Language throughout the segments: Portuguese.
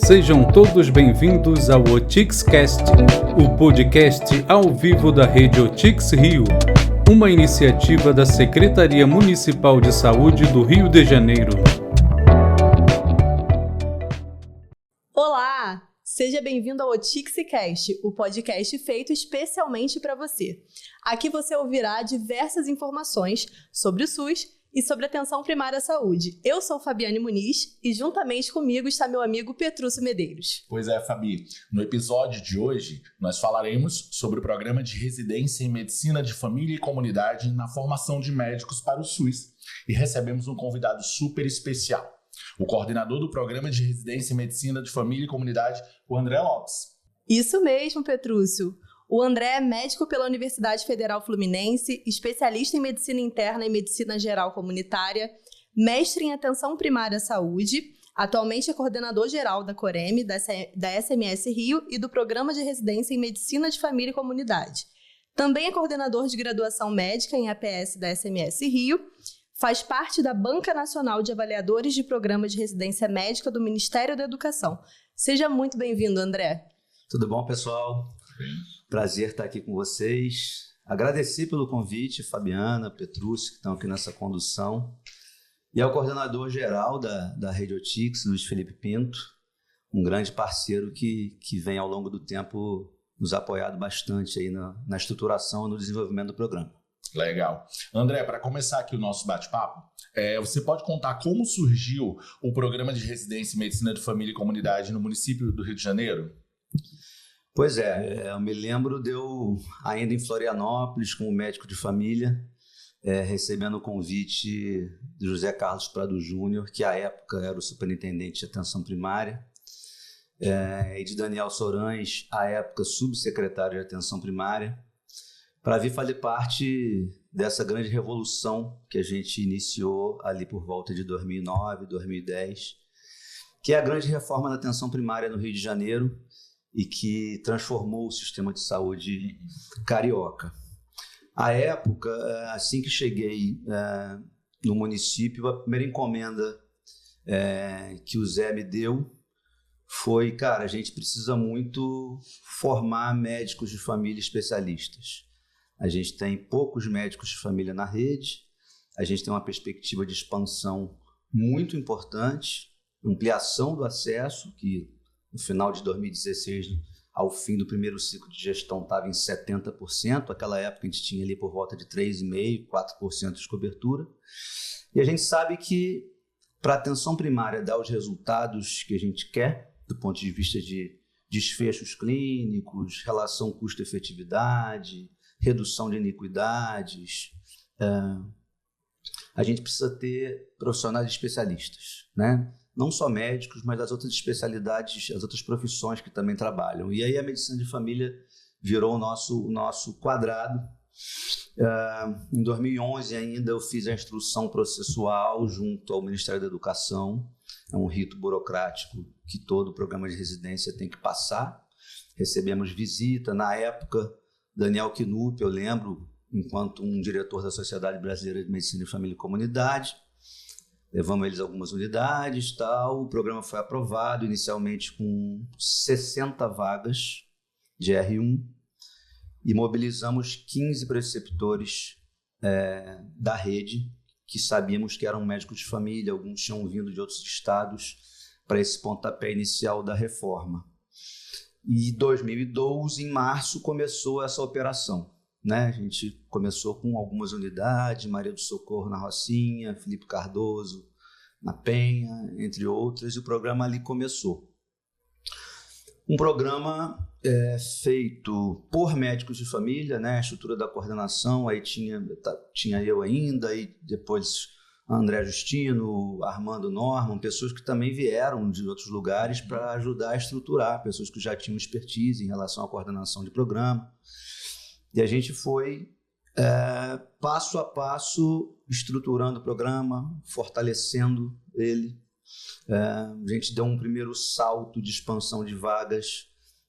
Sejam todos bem-vindos ao OTIXcast, o podcast ao vivo da rede OTIX Rio, uma iniciativa da Secretaria Municipal de Saúde do Rio de Janeiro. Olá! Seja bem-vindo ao OTIXcast, o podcast feito especialmente para você. Aqui você ouvirá diversas informações sobre o SUS e sobre a atenção primária à saúde. Eu sou Fabiane Muniz e juntamente comigo está meu amigo Petrúcio Medeiros. Pois é, Fabi. No episódio de hoje, nós falaremos sobre o programa de residência em Medicina de Família e Comunidade na formação de médicos para o SUS. E recebemos um convidado super especial, o coordenador do programa de residência em Medicina de Família e Comunidade, o André Lopes. Isso mesmo, Petrúcio. O André é médico pela Universidade Federal Fluminense, especialista em medicina interna e medicina geral comunitária, mestre em atenção primária à saúde, atualmente é coordenador geral da COREM, da SMS Rio e do Programa de Residência em Medicina de Família e Comunidade. Também é coordenador de graduação médica em APS da SMS Rio, faz parte da Banca Nacional de Avaliadores de Programa de Residência Médica do Ministério da Educação. Seja muito bem-vindo, André. Tudo bom, pessoal? Prazer estar aqui com vocês. Agradecer pelo convite, Fabiana, Petrúcio, que estão aqui nessa condução. E ao coordenador geral da Rede OTIX, Luiz Felipe Pinto, um grande parceiro que vem ao longo do tempo nos apoiado bastante aí na estruturação e no desenvolvimento do programa. Legal. André, para começar aqui o nosso bate-papo, você pode contar como surgiu o programa de residência em Medicina de Família e Comunidade no município do Rio de Janeiro? Pois é, eu me lembro de eu ainda em Florianópolis como médico de família, recebendo o convite de José Carlos Prado Júnior, que à época era o superintendente de atenção primária, e de Daniel Sorães, à época subsecretário de atenção primária, para vir fazer parte dessa grande revolução que a gente iniciou ali por volta de 2009, 2010, que é a grande reforma da atenção primária no Rio de Janeiro, e que transformou o sistema de saúde carioca. À época, assim que cheguei no município, a primeira encomenda que o Zé me deu foi, cara, a gente precisa muito formar médicos de família especialistas. A gente tem poucos médicos de família na rede, a gente tem uma perspectiva de expansão muito importante, ampliação do acesso, que no final de 2016, ao fim do primeiro ciclo de gestão, estava em 70%. Naquela época, a gente tinha ali por volta de 3,5%, 4% de cobertura. E a gente sabe que, para a atenção primária dar os resultados que a gente quer, do ponto de vista de desfechos clínicos, relação custo-efetividade, redução de iniquidades, a gente precisa ter profissionais especialistas, né? Não só médicos, mas as outras especialidades, as outras profissões que também trabalham. E aí a medicina de família virou o nosso quadrado. Em 2011 ainda eu fiz a instrução processual junto ao Ministério da Educação. É um rito burocrático que todo programa de residência tem que passar. Recebemos visita. Na época, Daniel Knupp, eu lembro, enquanto um diretor da Sociedade Brasileira de Medicina de Família e Comunidade, levamos eles algumas unidades, tal. O programa foi aprovado inicialmente com 60 vagas de R1 e mobilizamos 15 preceptores da rede, que sabíamos que eram médicos de família, alguns tinham vindo de outros estados, para esse pontapé inicial da reforma. E em 2012, em março, começou essa operação. A gente começou com algumas unidades, Maria do Socorro na Rocinha, Felipe Cardoso na Penha, entre outras, e o programa ali começou. Um programa feito por médicos de família, a estrutura da coordenação, aí tinha eu ainda, aí depois André Justino, Armando Norman, pessoas que também vieram de outros lugares para ajudar a estruturar, pessoas que já tinham expertise em relação à coordenação de programa. E a gente foi passo a passo estruturando o programa, fortalecendo ele. A gente deu um primeiro salto de expansão de vagas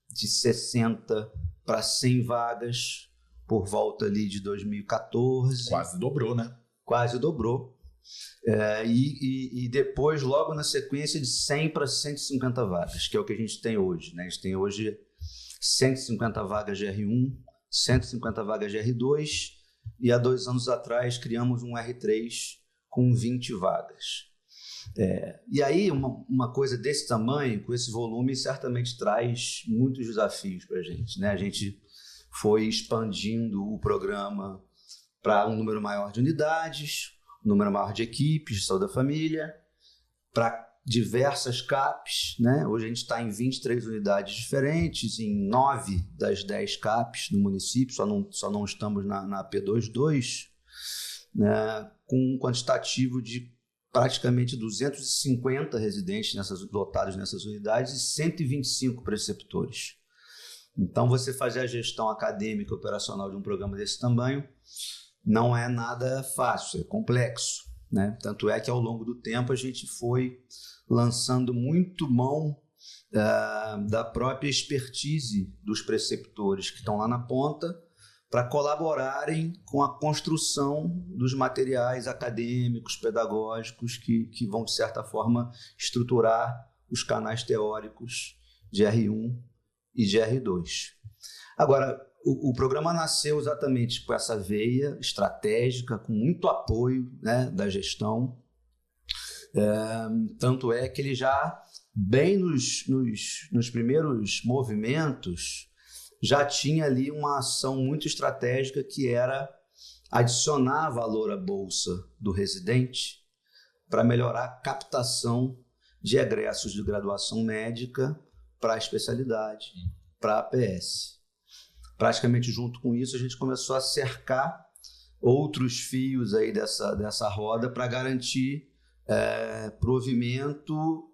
de 60 para 100 vagas por volta ali de 2014. Quase dobrou, né? Quase dobrou. E depois, logo na sequência, de 100 para 150 vagas, que é o que a gente tem hoje, né? A gente tem hoje 150 vagas de R1, 150 vagas de R2, e há 2 anos atrás criamos um R3 com 20 vagas. E aí, uma coisa desse tamanho, com esse volume, certamente traz muitos desafios para a gente, né? A gente foi expandindo o programa para um número maior de unidades, um número maior de equipes de saúde da família, para diversas CAPs, né? Hoje a gente está em 23 unidades diferentes, em 9 das 10 CAPs do município, só não estamos na P22, né? Com um quantitativo de praticamente 250 residentes lotados nessas unidades e 125 preceptores. Então, você fazer a gestão acadêmica e operacional de um programa desse tamanho não é nada fácil, é complexo, né? Tanto é que, ao longo do tempo, a gente foi lançando muito mão da própria expertise dos preceptores que estão lá na ponta para colaborarem com a construção dos materiais acadêmicos, pedagógicos que vão, de certa forma, estruturar os canais teóricos de R1 e de R2. Agora, o programa nasceu exatamente com essa veia estratégica, com muito apoio, né, da gestão. Tanto é que ele já, bem nos primeiros movimentos, já tinha ali uma ação muito estratégica que era adicionar valor à bolsa do residente para melhorar a captação de egressos de graduação médica para a especialidade, para a APS. Praticamente junto com isso, a gente começou a cercar outros fios aí dessa roda para garantir provimento,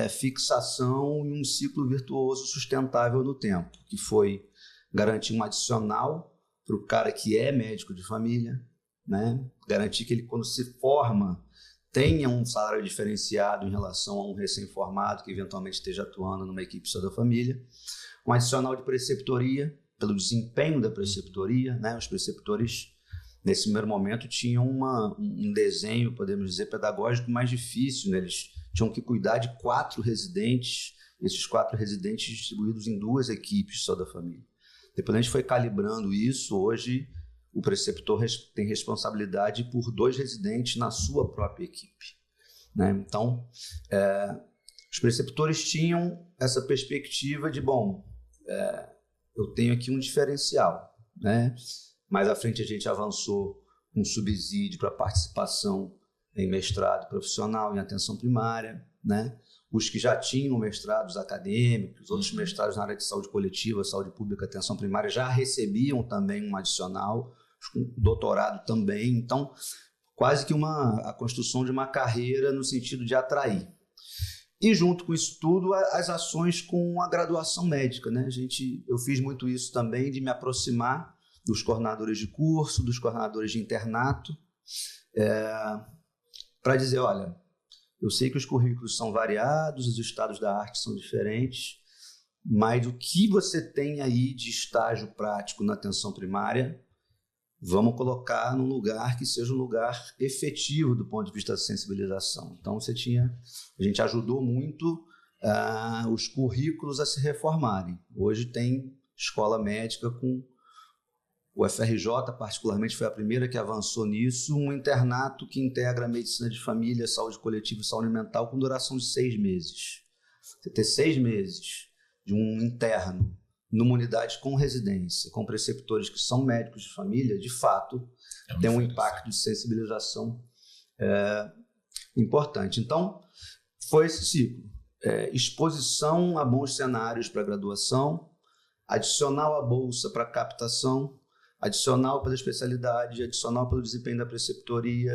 fixação e um ciclo virtuoso sustentável no tempo, que foi garantir um adicional para o cara que é médico de família, né? Garantir que ele, quando se forma, tenha um salário diferenciado em relação a um recém-formado que eventualmente esteja atuando numa equipe só da família. Um adicional de preceptoria, pelo desempenho da preceptoria, né? Os preceptores, nesse primeiro momento, tinham um desenho, podemos dizer, pedagógico mais difícil, né? Eles tinham que cuidar de 4 residentes, esses 4 residentes distribuídos em 2 equipes só da família. Depois a gente foi calibrando isso. Hoje o preceptor tem responsabilidade por 2 residentes na sua própria equipe, né? Então, os preceptores tinham essa perspectiva de, eu tenho aqui um diferencial, né? Mais à frente a gente avançou com subsídio para participação em mestrado profissional, em atenção primária, né? Os que já tinham mestrados acadêmicos, outros mestrados na área de saúde coletiva, saúde pública, atenção primária, já recebiam também um adicional, doutorado também. Então, quase que a construção de uma carreira no sentido de atrair. E junto com isso tudo, as ações com a graduação médica, né? Eu fiz muito isso também, de me aproximar dos coordenadores de curso, dos coordenadores de internato, para dizer, olha, eu sei que os currículos são variados, os estados da arte são diferentes, mas o que você tem aí de estágio prático na atenção primária, vamos colocar num lugar que seja um lugar efetivo do ponto de vista da sensibilização. Então, a gente ajudou muito os currículos a se reformarem. Hoje tem escola médica com o FRJ, particularmente, foi a primeira que avançou nisso, um internato que integra a medicina de família, saúde coletiva e saúde mental com duração de 6 meses. Você ter 6 meses de um interno numa unidade com residência, com preceptores que são médicos de família, de fato, tem um impacto de sensibilização importante. Então, foi esse ciclo. Exposição a bons cenários para graduação, adicional à bolsa para captação, adicional pela especialidade, adicional pelo desempenho da preceptoria,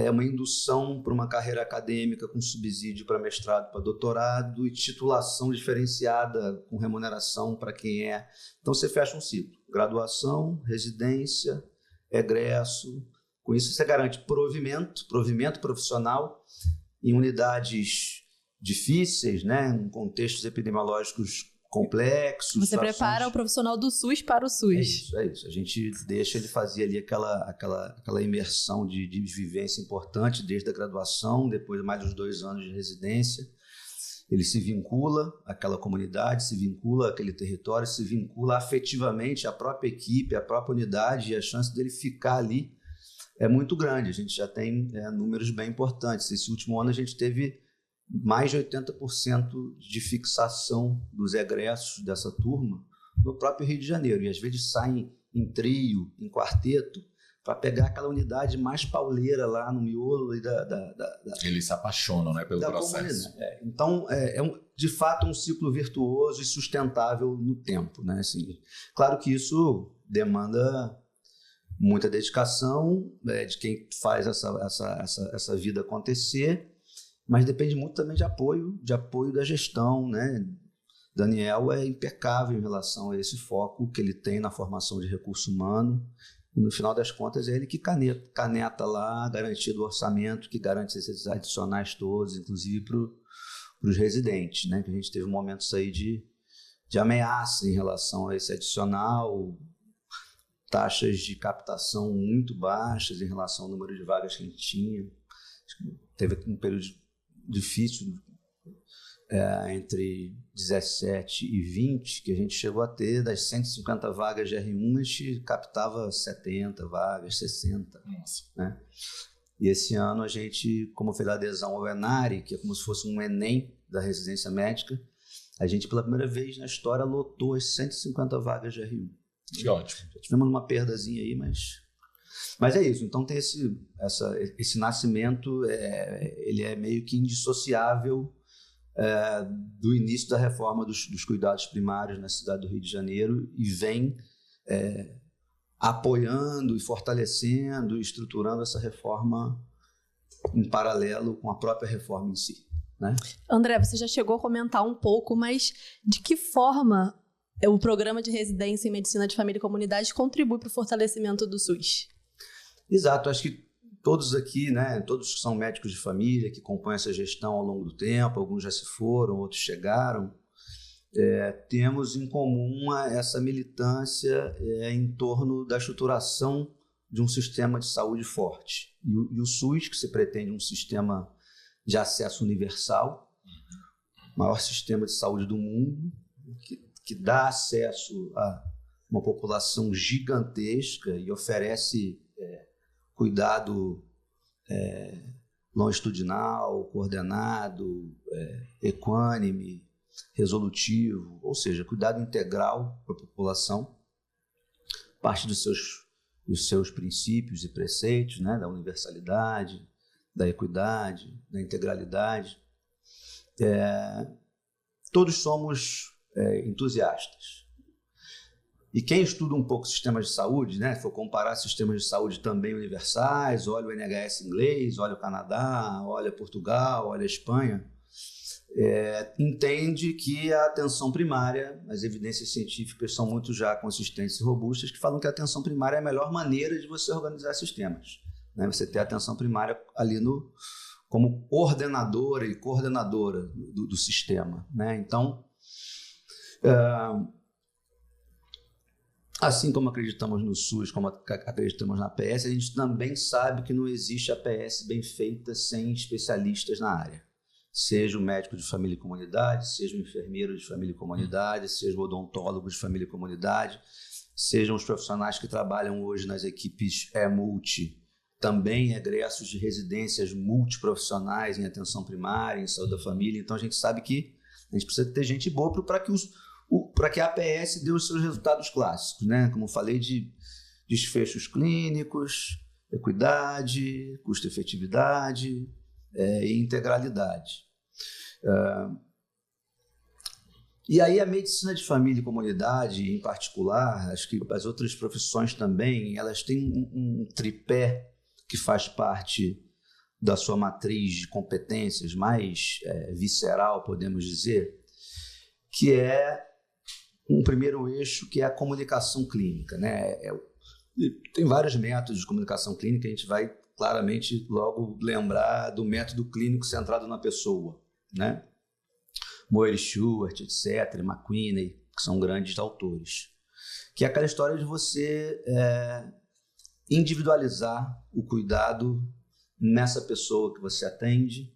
uma indução para uma carreira acadêmica com subsídio para mestrado, para doutorado e titulação diferenciada com remuneração para quem é. Então, você fecha um ciclo. Graduação, residência, egresso. Com isso, você garante provimento profissional em unidades difíceis, né, em contextos epidemiológicos complexos. Você prepara o profissional do SUS para o SUS. É isso. A gente deixa ele fazer ali aquela imersão de vivência importante desde a graduação, depois mais uns 2 anos de residência. Ele se vincula àquela comunidade, se vincula àquele território, se vincula afetivamente à própria equipe, à própria unidade, e a chance dele ficar ali é muito grande. A gente já tem números bem importantes. Esse último ano a gente teve mais de 80% de fixação dos egressos dessa turma no próprio Rio de Janeiro. E às vezes saem em trio, em quarteto, para pegar aquela unidade mais pauleira lá no miolo. Eles se apaixonam, né, pelo processo. Então, de fato, um ciclo virtuoso e sustentável no tempo, né? Assim, claro que isso demanda muita dedicação de quem faz essa vida acontecer, mas depende muito também de apoio da gestão, né? Daniel é impecável em relação a esse foco que ele tem na formação de recurso humano, e no final das contas é ele que caneta lá, garantido o orçamento, que garante esses adicionais todos, inclusive para os residentes, né? Que a gente teve momentos aí de ameaça em relação a esse adicional, taxas de captação muito baixas em relação ao número de vagas que a gente tinha. Teve um período difícil entre 17 e 20, que a gente chegou a ter das 150 vagas de R1, a gente captava 70 vagas, 60. Nossa. Né? E esse ano a gente, como fez a adesão ao ENARE, que é como se fosse um Enem da residência médica, a gente pela primeira vez na história lotou as 150 vagas de R1. Que ótimo. Já tivemos uma perdazinha aí, mas é isso. Então tem esse nascimento, ele é meio que indissociável do início da reforma dos cuidados primários na cidade do Rio de Janeiro, e vem apoiando e fortalecendo e estruturando essa reforma em paralelo com a própria reforma em si, né? André, você já chegou a comentar um pouco, mas de que forma o programa de residência em medicina de família e comunidade contribui para o fortalecimento do SUS? Exato, acho que todos aqui, né, todos são médicos de família que compõem essa gestão ao longo do tempo, alguns já se foram, outros chegaram. Temos em comum essa militância em torno da estruturação de um sistema de saúde forte. E o SUS, que se pretende um sistema de acesso universal, maior sistema de saúde do mundo, que dá acesso a uma população gigantesca e oferece cuidado longitudinal, coordenado, equânime, resolutivo, ou seja, cuidado integral para a população, parte dos seus princípios e preceitos, né, da universalidade, da equidade, da integralidade. Todos somos entusiastas. E quem estuda um pouco sistemas de saúde, né, for comparar sistemas de saúde também universais, olha o NHS inglês, olha o Canadá, olha Portugal, olha a Espanha, entende que a atenção primária, as evidências científicas são muito já consistentes e robustas, que falam que a atenção primária é a melhor maneira de você organizar sistemas, né? Você ter a atenção primária ali como ordenadora e coordenadora do sistema, né? Então, assim como acreditamos no SUS, como acreditamos na APS, a gente também sabe que não existe APS bem feita sem especialistas na área. Seja o médico de família e comunidade, seja o enfermeiro de família e comunidade, seja o odontólogo de família e comunidade, sejam os profissionais que trabalham hoje nas equipes multi, também egressos de residências multiprofissionais em atenção primária, em saúde da família. Então a gente sabe que a gente precisa ter gente boa para que a APS dê os seus resultados clássicos, né? Como eu falei, de desfechos clínicos, equidade, custo-efetividade e integralidade. E aí a medicina de família e comunidade, em particular, acho que as outras profissões também, elas têm um tripé que faz parte da sua matriz de competências mais visceral, podemos dizer, que é um primeiro eixo, que é a comunicação clínica, né? Tem vários métodos de comunicação clínica, a gente vai claramente logo lembrar do método clínico centrado na pessoa, né? Moira Stewart, etc., McQueen, que são grandes autores. Que é aquela história de você individualizar o cuidado nessa pessoa que você atende,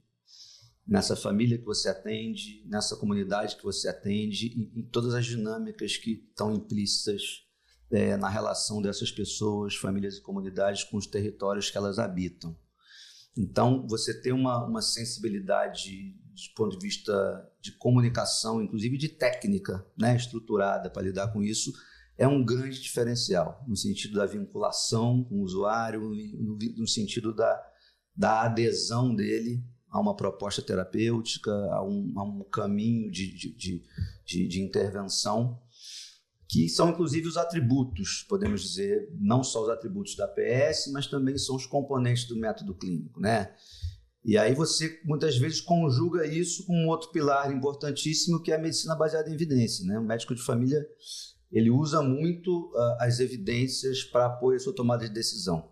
nessa família que você atende, nessa comunidade que você atende e todas as dinâmicas que estão implícitas na relação dessas pessoas, famílias e comunidades com os territórios que elas habitam. Então, você ter uma sensibilidade do ponto de vista de comunicação, inclusive de técnica, né, estruturada para lidar com isso, é um grande diferencial, no sentido da vinculação com o usuário, no sentido da adesão dele a uma proposta terapêutica, a um caminho de intervenção, que são inclusive os atributos, podemos dizer, não só os atributos da PS, mas também são os componentes do método clínico, né? E aí você muitas vezes conjuga isso com um outro pilar importantíssimo, que é a medicina baseada em evidência, né? O médico de família, ele usa muito as evidências para apoio à sua tomada de decisão.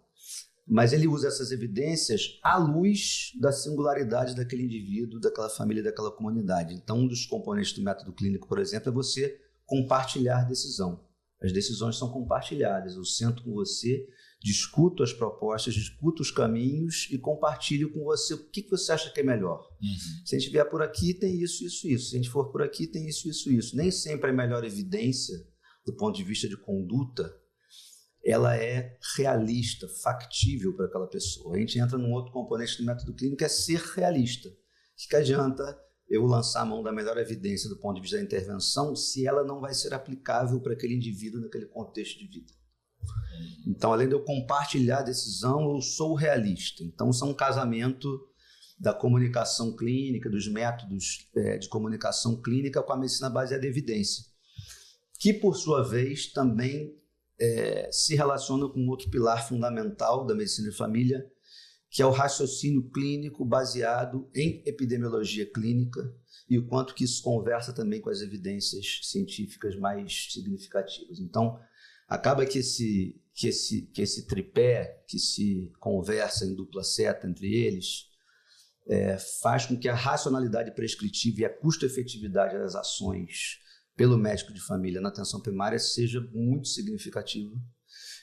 Mas ele usa essas evidências à luz da singularidade daquele indivíduo, daquela família, daquela comunidade. Então, um dos componentes do método clínico, por exemplo, é você compartilhar decisão. As decisões são compartilhadas. Eu sento com você, discuto as propostas, discuto os caminhos e compartilho com você o que você acha que é melhor. Uhum. Se a gente vier por aqui, tem isso, isso, isso. Se a gente for por aqui, tem isso, isso, isso. Nem sempre a melhor evidência, do ponto de vista de conduta, ela é realista, factível para aquela pessoa. A gente entra num outro componente do método clínico, que é ser realista. O que adianta eu lançar a mão da melhor evidência do ponto de vista da intervenção se ela não vai ser aplicável para aquele indivíduo naquele contexto de vida? Então, além de eu compartilhar a decisão, eu sou realista. Então, isso é um casamento da comunicação clínica, dos métodos de comunicação clínica com a medicina baseada em evidência, que, por sua vez, também se relaciona com outro pilar fundamental da medicina de família, que é o raciocínio clínico baseado em epidemiologia clínica e o quanto que isso conversa também com as evidências científicas mais significativas. Então, acaba que esse tripé que se conversa em dupla seta entre eles faz com que a racionalidade prescritiva e a custo-efetividade das ações pelo médico de família na atenção primária seja muito significativo,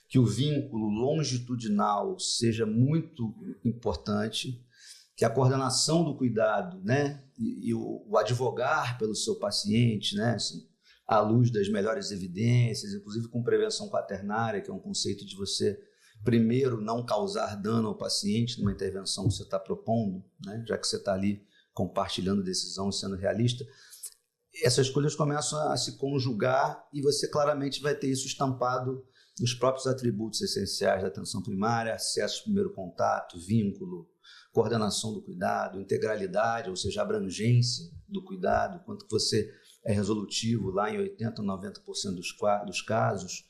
que o vínculo longitudinal seja muito importante, que a coordenação do cuidado, né, e o advogar pelo seu paciente, né, assim, à luz das melhores evidências, inclusive com prevenção quaternária, que é um conceito de você, primeiro, não causar dano ao paciente numa intervenção que você está propondo, né, já que você está ali compartilhando decisão e sendo realista. Essas coisas começam a se conjugar e você claramente vai ter isso estampado nos próprios atributos essenciais da atenção primária: acesso ao primeiro contato, vínculo, coordenação do cuidado, integralidade, ou seja, abrangência do cuidado, quanto você é resolutivo lá em 80%, 90% dos casos.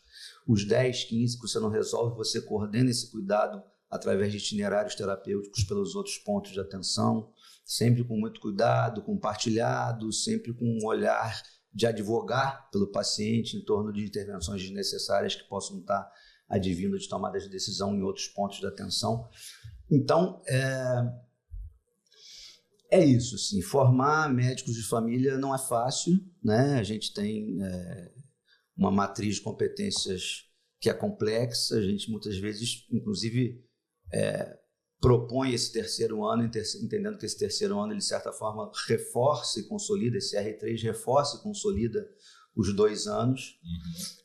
Os 10, 15 que você não resolve, você coordena esse cuidado através de itinerários terapêuticos pelos outros pontos de atenção, sempre com muito cuidado, compartilhado, sempre com um olhar de advogar pelo paciente em torno de intervenções desnecessárias que possam estar advindo de tomadas de decisão em outros pontos da atenção. Então, é isso, assim, formar médicos de família não é fácil, né? A gente tem uma matriz de competências que é complexa, a gente muitas vezes, inclusive, propõe esse terceiro ano, entendendo que esse terceiro ano, ele, de certa forma, reforça e consolida, esse R3 reforça e consolida os 2 anos,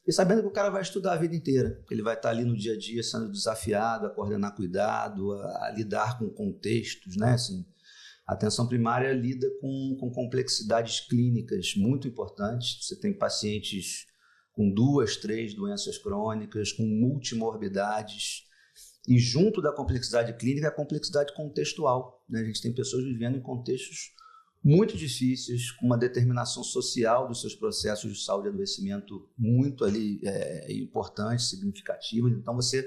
e sabendo que o cara vai estudar a vida inteira, que ele vai estar ali no dia a dia sendo desafiado a coordenar cuidado, a lidar com contextos, né? Assim, a atenção primária lida com complexidades clínicas muito importantes. Você tem pacientes com 2, 3 doenças crônicas, com multimorbidades, e junto da complexidade clínica, a complexidade contextual, né? A gente tem pessoas vivendo em contextos muito difíceis, com uma determinação social dos seus processos de saúde e adoecimento muito ali importante, significativa. Então, você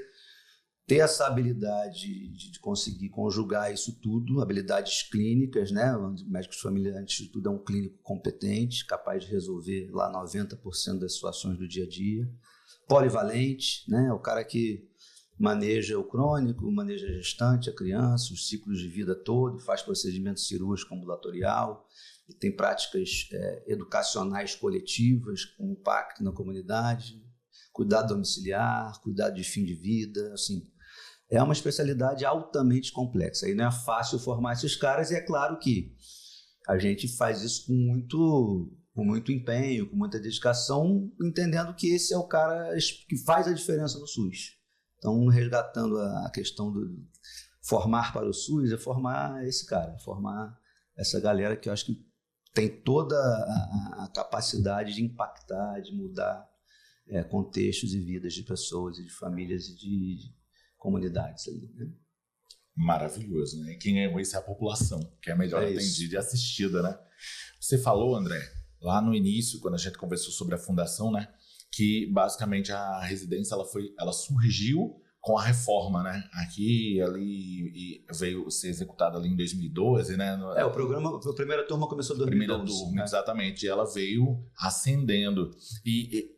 ter essa habilidade de conseguir conjugar isso tudo, habilidades clínicas, né? O médico de família, antes de tudo, é um clínico competente, capaz de resolver lá 90% das situações do dia a dia. Polivalente, né? O cara que maneja o crônico, maneja a gestante, a criança, os ciclos de vida todo, faz procedimento cirúrgico ambulatorial, tem práticas educacionais coletivas, com impacto na comunidade, cuidado domiciliar, cuidado de fim de vida, assim. É uma especialidade altamente complexa. E não é fácil formar esses caras, e é claro que a gente faz isso com muito empenho, com muita dedicação, entendendo que esse é o cara que faz a diferença no SUS. Então, resgatando a questão do formar para o SUS, é formar esse cara, formar essa galera que eu acho que tem toda a capacidade de impactar, de mudar contextos e vidas de pessoas, e de famílias e de comunidades ali, né? Maravilhoso, né? Quem ganhou isso é a população, que é melhor atendida e assistida, né? Você falou, André, lá no início, quando a gente conversou sobre a fundação, né? Que basicamente a residência ela surgiu com a reforma, né? Aqui e ali, e veio ser executada ali em 2012, né? O programa, a primeira turma começou em 2012. Primeira turma, né? Exatamente. E ela veio ascendendo. E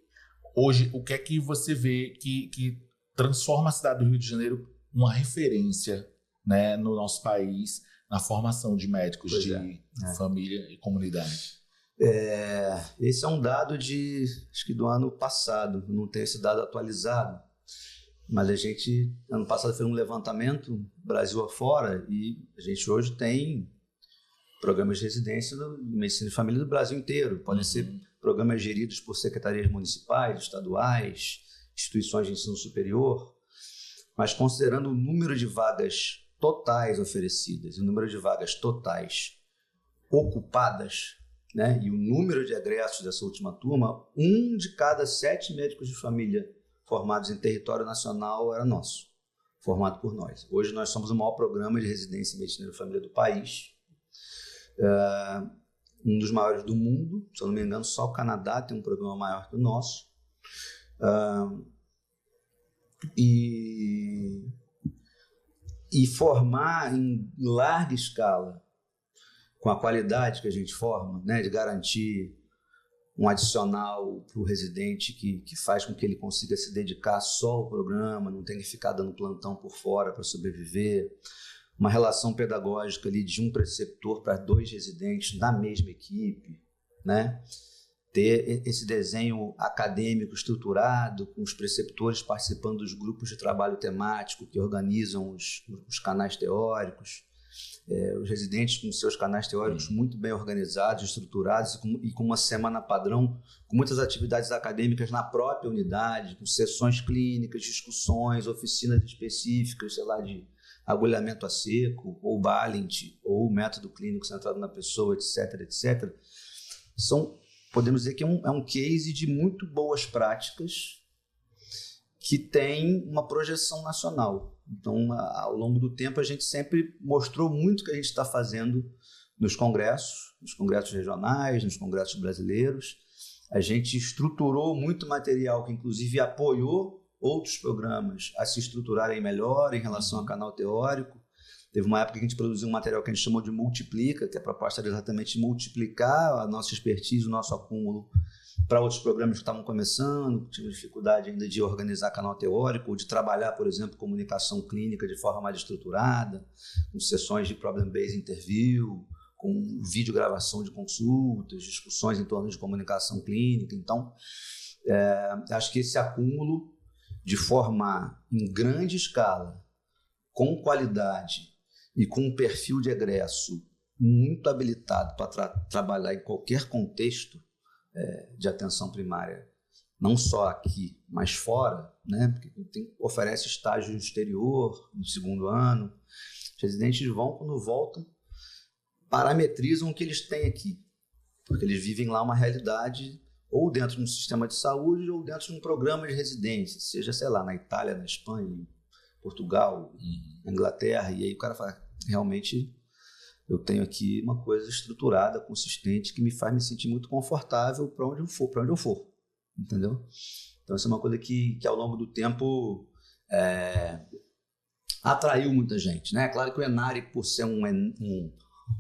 hoje, o que é que você vê que transforma a cidade do Rio de Janeiro uma referência, né, no nosso país, na formação de médicos de família e comunidade? Esse é um dado acho que do ano passado, não tem esse dado atualizado, mas ano passado fez um levantamento Brasil afora, e a gente hoje tem programas de residência de medicina de família do Brasil inteiro. Podem ser programas geridos por secretarias municipais, estaduais, instituições de ensino superior, mas considerando o número de vagas totais oferecidas e o número de vagas totais ocupadas, né, e o número de egressos dessa última turma, 1 de cada 7 médicos de família formados em território nacional era nosso, formado por nós. Hoje nós somos o maior programa de residência em medicina de família do país, um dos maiores do mundo. Se eu não me engano, só o Canadá tem um programa maior que o nosso. E formar em larga escala, com a qualidade que a gente forma, né, de garantir um adicional para o residente que faz com que ele consiga se dedicar só ao programa, não tem que ficar dando plantão por fora para sobreviver, uma relação pedagógica ali de um preceptor para 2 residentes da mesma equipe, né? Ter esse desenho acadêmico estruturado, com os preceptores participando dos grupos de trabalho temático que organizam os canais teóricos, os residentes com seus canais teóricos muito bem organizados, estruturados e com uma semana padrão, com muitas atividades acadêmicas na própria unidade, com sessões clínicas, discussões, oficinas específicas, sei lá, de agulhamento a seco, ou Balint, ou método clínico centrado na pessoa, etc, etc. Podemos dizer que é um case de muito boas práticas que tem uma projeção nacional. Então, ao longo do tempo, a gente sempre mostrou muito o que a gente está fazendo nos congressos regionais, nos congressos brasileiros. A gente estruturou muito material que, inclusive, apoiou outros programas a se estruturarem melhor em relação ao canal teórico. Teve uma época que a gente produziu um material que a gente chamou de Multiplica, que a proposta era exatamente multiplicar a nossa expertise, o nosso acúmulo para outros programas que estavam começando, que tinham dificuldade ainda de organizar canal teórico, ou de trabalhar, por exemplo, comunicação clínica de forma mais estruturada, com sessões de problem-based interview, com videogravação de consultas, discussões em torno de comunicação clínica. Então, acho que esse acúmulo de formar em grande escala, com qualidade e com um perfil de egresso muito habilitado para trabalhar em qualquer contexto de atenção primária, não só aqui, mas fora, né? Porque oferece estágio no exterior, no 2º ano. Os residentes quando voltam, parametrizam o que eles têm aqui, porque eles vivem lá uma realidade ou dentro de um sistema de saúde ou dentro de um programa de residência, seja, sei lá, na Itália, na Espanha, Portugal, Inglaterra, e aí o cara fala, realmente eu tenho aqui uma coisa estruturada, consistente, que me faz me sentir muito confortável para onde eu for, entendeu? Então essa é uma coisa que ao longo do tempo atraiu muita gente, né? Claro que o ENARE, por ser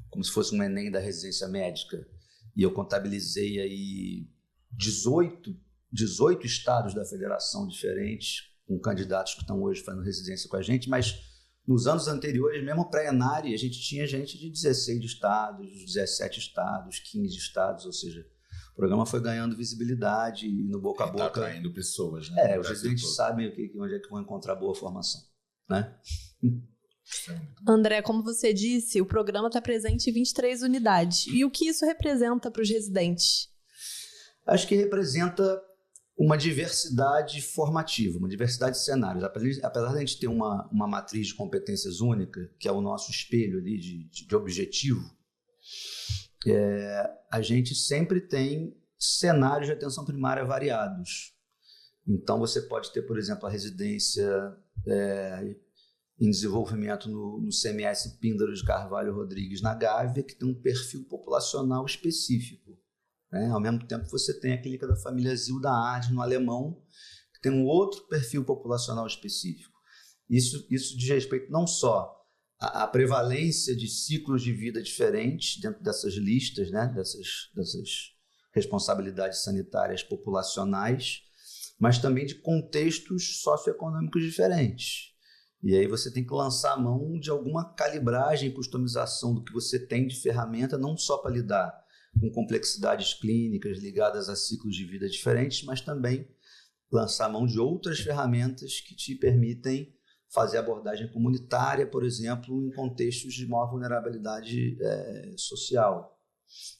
como se fosse um Enem da residência médica, e eu contabilizei aí 18 estados da federação diferentes, com candidatos que estão hoje fazendo residência com a gente, mas Nos anos anteriores, mesmo pré-ENARE, a gente tinha gente de 16 estados, 17 estados, 15 estados, ou seja, o programa foi ganhando visibilidade e no boca a boca. Está atraindo pessoas, né? Os residentes sabem onde é que vão encontrar boa formação, né? André, como você disse, o programa está presente em 23 unidades. E o que isso representa para os residentes? Acho que representa uma diversidade formativa, uma diversidade de cenários. Apesar de a gente ter uma matriz de competências única, que é o nosso espelho ali de objetivo, a gente sempre tem cenários de atenção primária variados. Então, você pode ter, por exemplo, a residência em desenvolvimento no CMS Píndaro de Carvalho Rodrigues, na Gávea, que tem um perfil populacional específico. Né? Ao mesmo tempo, você tem a clínica da família Zilda Arde, no Alemão, que tem um outro perfil populacional específico. Isso diz respeito não só à prevalência de ciclos de vida diferentes dentro dessas listas, né? dessas responsabilidades sanitárias populacionais, mas também de contextos socioeconômicos diferentes. E aí você tem que lançar a mão de alguma calibragem e customização do que você tem de ferramenta, não só para lidar com complexidades clínicas ligadas a ciclos de vida diferentes, mas também lançar a mão de outras ferramentas que te permitem fazer abordagem comunitária, por exemplo, em contextos de maior vulnerabilidade social.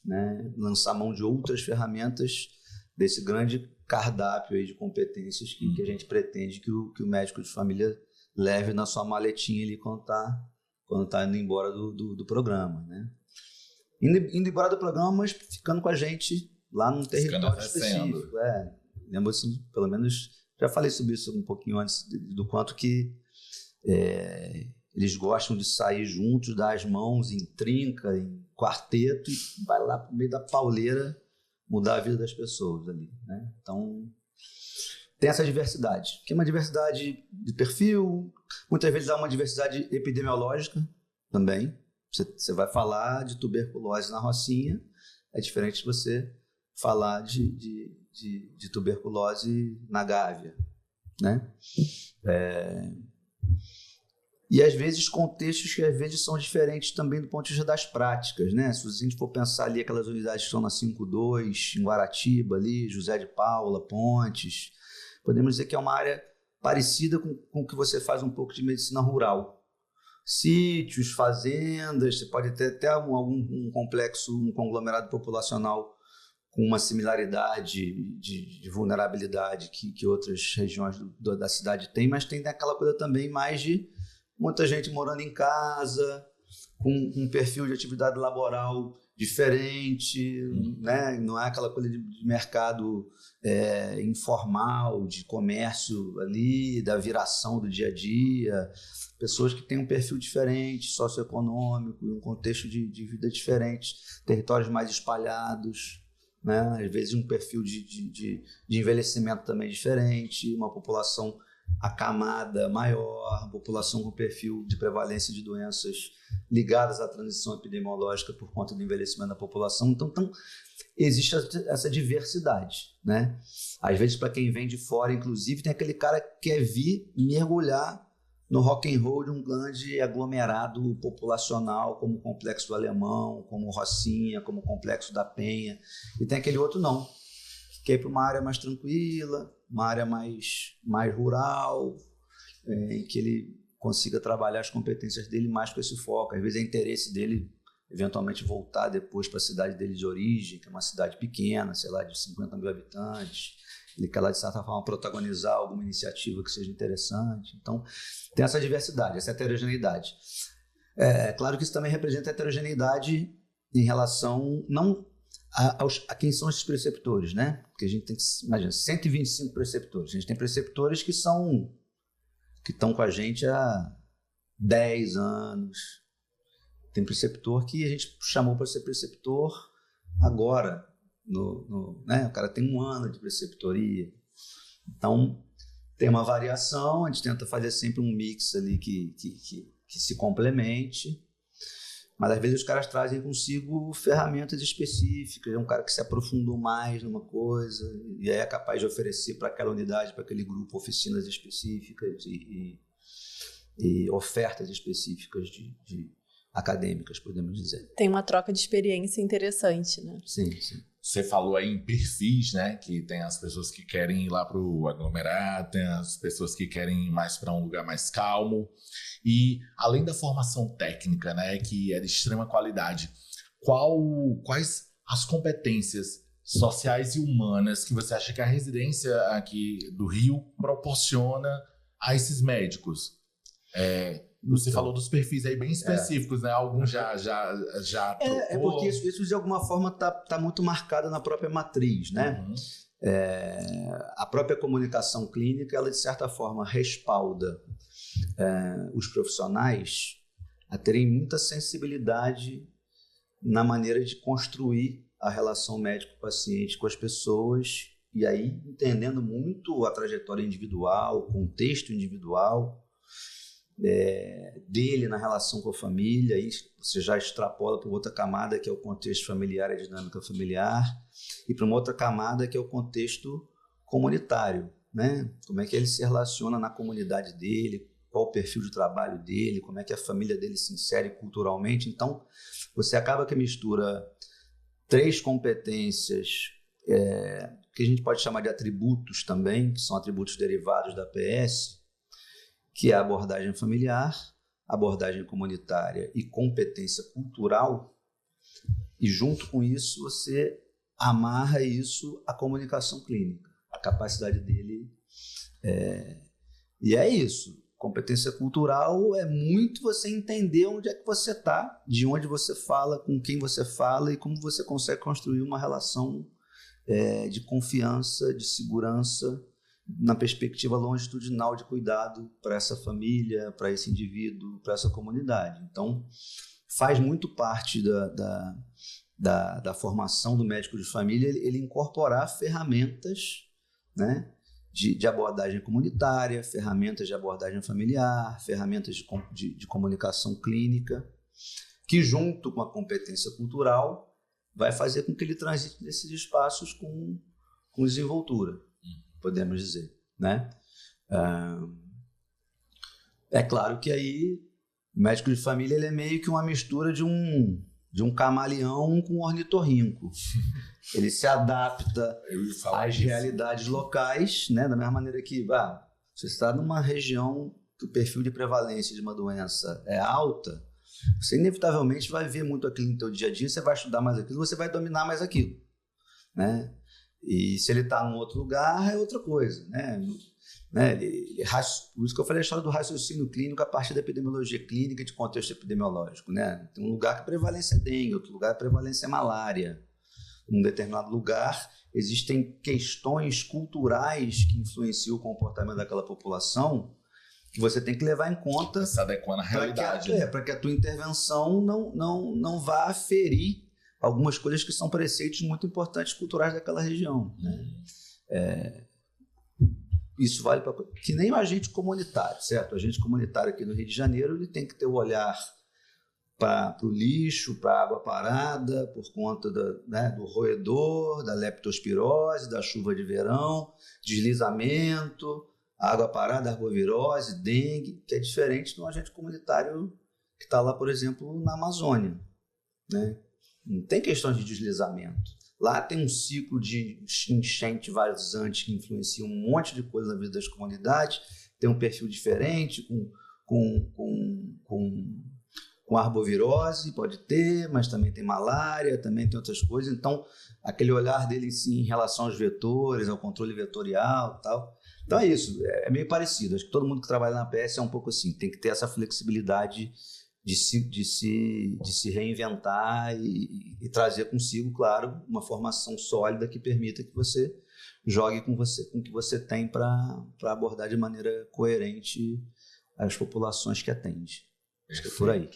Né? Lançar a mão de outras ferramentas desse grande cardápio aí de competências que a gente pretende que o médico de família leve na sua maletinha ali quando tá indo embora do programa, né? Indo embora do programa, mas ficando com a gente lá num território específico. Lembro assim, pelo menos, já falei sobre isso um pouquinho antes, do quanto que eles gostam de sair juntos, dar as mãos em trinca, em quarteto, e vai lá pro meio da pauleira mudar a vida das pessoas ali, né? Então, tem essa diversidade, que é uma diversidade de perfil, muitas vezes há uma diversidade epidemiológica também. Você vai falar de tuberculose na Rocinha, é diferente de você falar de tuberculose na Gávea, né? E às vezes contextos que às vezes são diferentes também do ponto de vista das práticas, né? Se a gente for pensar ali aquelas unidades que estão na 5.2, em Guaratiba ali, José de Paula, Pontes, podemos dizer que é uma área parecida com o que você faz um pouco de medicina rural. Sítios, fazendas, você pode ter até um complexo, um conglomerado populacional com uma similaridade de vulnerabilidade que outras regiões da cidade têm, mas tem aquela coisa também mais de muita gente morando em casa, com um perfil de atividade laboral diferente, né? Não é aquela coisa de mercado informal, de comércio ali, da viração do dia a dia, pessoas que têm um perfil diferente, socioeconômico, um contexto de vida diferente, territórios mais espalhados, né? Às vezes um perfil de envelhecimento também diferente, uma população acamada maior, população com perfil de prevalência de doenças ligadas à transição epidemiológica por conta do envelhecimento da população. Então existe essa diversidade, né? Às vezes, para quem vem de fora, inclusive, tem aquele cara que quer vir mergulhar no rock and roll de um grande aglomerado populacional, como o Complexo do Alemão, como Rocinha, como o Complexo da Penha, e tem aquele outro não, que quer ir para uma área mais tranquila, uma área mais rural, em que ele consiga trabalhar as competências dele mais com esse foco. Às vezes é interesse dele eventualmente voltar depois para a cidade dele de origem, que é uma cidade pequena, sei lá, de 50 mil habitantes. Ele quer lá, de certa forma, protagonizar alguma iniciativa que seja interessante. Então, tem essa diversidade, essa heterogeneidade. Claro que isso também representa a heterogeneidade em relação não a quem são esses preceptores, né? Porque a gente tem, imagina, 125 preceptores. A gente tem preceptores que estão com a gente há 10 anos. Tem preceptor que a gente chamou para ser preceptor agora, né? O cara tem 1 ano de preceptoria. Então, tem uma variação, a gente tenta fazer sempre um mix ali que se complemente, mas às vezes os caras trazem consigo ferramentas específicas, é um cara que se aprofundou mais numa coisa e aí é capaz de oferecer para aquela unidade, para aquele grupo, oficinas específicas e ofertas específicas de acadêmicas, podemos dizer. Tem uma troca de experiência interessante, né? Sim, sim. Você falou aí em perfis, né? Que tem as pessoas que querem ir lá para o aglomerado, tem as pessoas que querem ir mais para um lugar mais calmo. E além da formação técnica, né? Que é de extrema qualidade, quais as competências sociais e humanas que você acha que a residência aqui do Rio proporciona a esses médicos? Você falou dos perfis aí bem específicos, né? Alguns já É porque isso de alguma forma tá muito marcado na própria matriz, né? Uhum. A própria comunicação clínica, ela de certa forma respalda os profissionais a terem muita sensibilidade na maneira de construir a relação médico-paciente com as pessoas, e aí entendendo muito a trajetória individual, o contexto individual dele na relação com a família. Aí você já extrapola para outra camada, que é o contexto familiar e a dinâmica familiar, e para uma outra camada, que é o contexto comunitário, né? Como é que ele se relaciona na comunidade dele, qual o perfil de trabalho dele, como é que a família dele se insere culturalmente. Então, você acaba que mistura 3 competências que a gente pode chamar de atributos também, que são atributos derivados da PS, que é a abordagem familiar, abordagem comunitária e competência cultural, e junto com isso você amarra isso à comunicação clínica, a capacidade dele. E é isso. Competência cultural é muito você entender onde é que você está, de onde você fala, com quem você fala e como você consegue construir uma relação de confiança, de segurança, na perspectiva longitudinal de cuidado para essa família, para esse indivíduo, para essa comunidade. Então, faz muito parte da formação do médico de família ele incorporar ferramentas, né, de abordagem comunitária, ferramentas de abordagem familiar, ferramentas de comunicação clínica, que junto com a competência cultural vai fazer com que ele transite nesses espaços com desenvoltura, podemos dizer, né? É claro que aí o médico de família ele é meio que uma mistura de um camaleão com um ornitorrinco. Ele se adapta às realidades locais, né? Da mesma maneira que você está numa região que o perfil de prevalência de uma doença é alta, você inevitavelmente vai ver muito aquilo no seu dia a dia, você vai estudar mais aquilo, você vai dominar mais aquilo, né? E se ele está num outro lugar, é outra coisa, né? Por isso que eu falei a história do raciocínio clínico a partir da epidemiologia clínica e de contexto epidemiológico, né? Tem um lugar que a prevalência é dengue, outro lugar que a prevalência é malária. Num determinado lugar, existem questões culturais que influenciam o comportamento daquela população que você tem que levar em conta, se adequando à realidade, para que a tua intervenção não vá ferir algumas coisas que são preceitos muito importantes culturais daquela região, né? Isso vale para que nem o agente comunitário, certo? O agente comunitário aqui no Rio de Janeiro ele tem que ter o olhar para o lixo, para a água parada, por conta do roedor, da leptospirose, da chuva de verão, deslizamento, água parada, arbovirose, dengue, que é diferente do agente comunitário que está lá, por exemplo, na Amazônia, né? Não tem questão de deslizamento. Lá tem um ciclo de enchente vazante que influencia um monte de coisa na vida das comunidades, tem um perfil diferente, com arbovirose, pode ter, mas também tem malária, também tem outras coisas. Então, aquele olhar dele sim, em relação aos vetores, ao controle vetorial e tal. Então é isso, é meio parecido. Acho que todo mundo que trabalha na PS é um pouco assim, tem que ter essa flexibilidade de se reinventar e trazer consigo, claro, uma formação sólida que permita que você jogue com o que você tem para abordar de maneira coerente as populações que atende. Acho que é por aí.